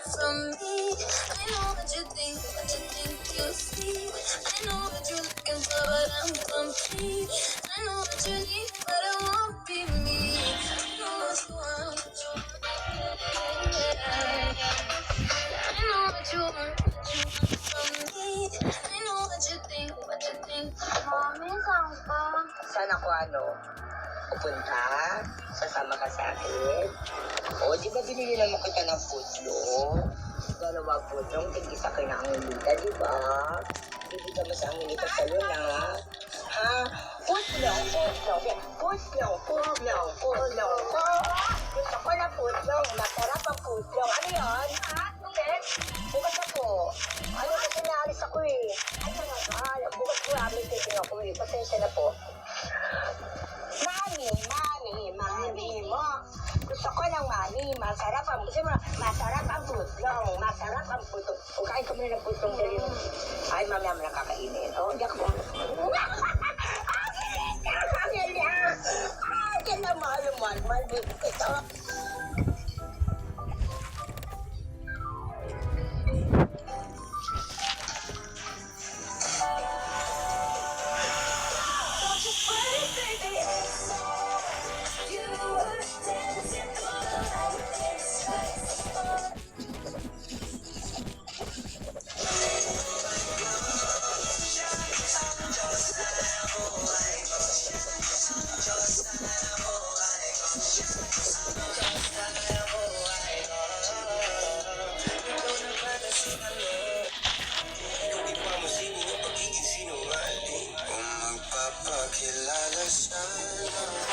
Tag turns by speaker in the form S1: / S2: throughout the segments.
S1: from me. I know what you think you see. I know what you're looking for, but I'm complete. I know what you need, but it won't be me. I know what you want, what you want. I know what you want, what you want from me. I know what you think, Mommy, saan ka?
S2: Saan ako pupunta? Sasama ka sa akin? O, di ba binili naman kita ng putlo? Dalawang putlong, tigisa kayo na ang ulita, di ba? Hindi ka mas ang ulita sa luna. Ha? Putlong. Gusto ko na putlong. Masarap ang putlong. Ano yun? Ha? Ulit? Bukas ako. Ano kasi naalis ako eh. Ano nga? Bukas ko amin titin ako eh. Pasensya na po. Mami mo. Gusto ko ng mami. Masarap ang putlong. Kung kain ka muna ng putlong dali. Ay, mamaya mo nakakainin. O, hindi ako. Yan na mahal. Ito.
S1: Kilala sana para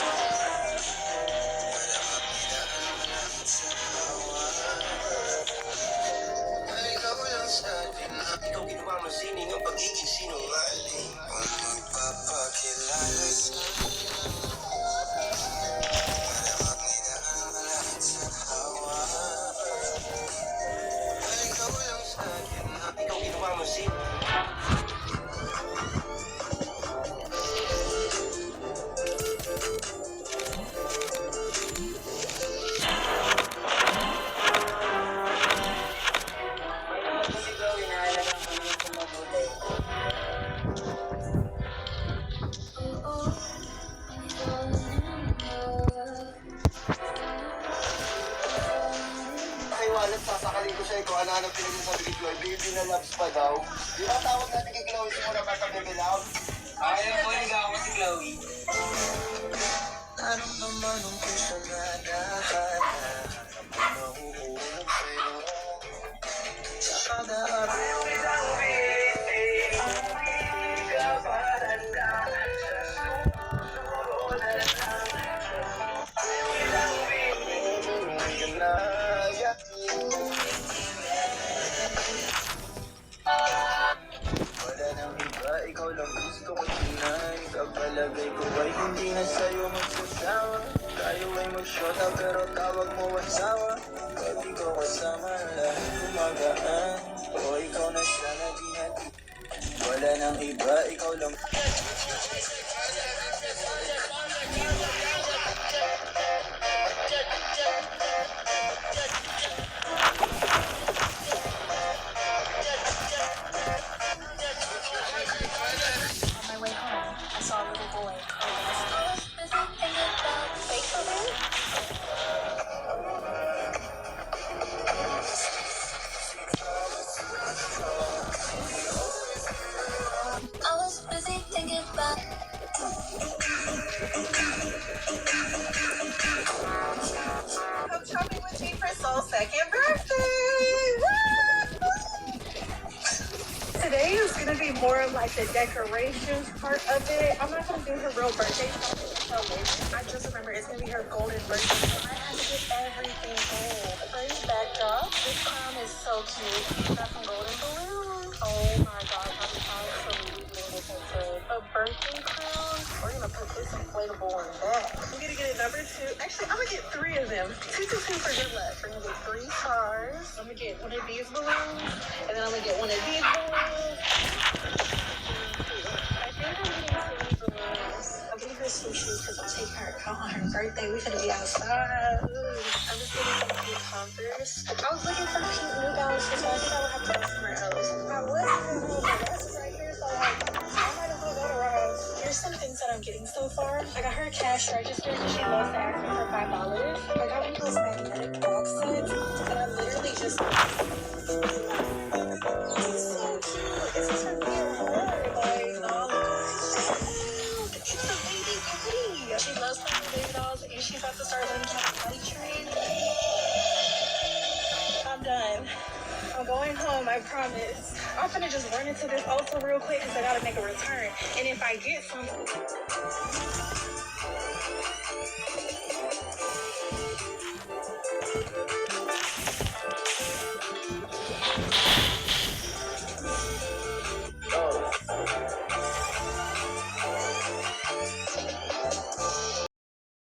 S1: mapilaan mo lang sa hawa. Ikaw lang sa atin na ikaw ginawa mo sining ang pagiging sinungaling. Kung magpapakilala sana para mapilaan mo lang sa hawa. Ikaw lang sa atin na ikaw ginawa mo sining.
S3: Sasakalin ko siya kung ano-ano pinag-sabi ni Chloe. Baby na loves pa daw. Di ba tawag natin kay Chloe muna para baby love?
S2: Ayaw mo, ligaw ko si Chloe.
S1: Anong naman ang puso na dapat na mahuhulog sa'yo? Sa pag-aabi wala nang iba, ikaw lang gusto ko tunay. Kapalagay ko ay hindi na sa'yo magsasawa. Tayo ay magsyota pero tawag mo asawa. Pag ikaw kasama lahat gumagaan. O ikaw na sana di natin. Wala nang iba, ikaw lang.
S4: Come shopping with me for Soul's second birthday! Today is going to be more of like the decorations part of it. I'm not going to do her real birthday shopping until later. I just remember it's going to be her golden birthday. So I had to get everything gold. A great backdrop. This crown is so cute. Got some golden balloons. Oh my god, I'm absolutely made it into a birthday crown. We're going to put this inflatable in that. I'm going to get a number 2. Actually, I'm going to get 3 of them. 2 for good luck. We're going to get 3 stars. I'm going to get one of these balloons. And then I'm going to get one of these balloons. I think I'm getting 2 balloons. I'm getting her some shoes because I'm taking her out on her birthday. We're going to be outside. I'm just getting some cute Converse. I was looking for cute groceries, so I think I would have to go somewhere else. I was gonna go, but that's right here, so like, I might as well go to Ross. Here's some things that I'm getting so far. I got her cash register and she loves to ask me for $5. I got one of those magnetic box sets, and I literally just. It's so cute. This is her new home. Like, oh, it's a baby kitty. She loves playing with baby dolls, and she's about to start learning how to potty train. I'm done. I'm going home, I promise. I'm finna just run into this also real quick because I gotta make a return. And if I get some...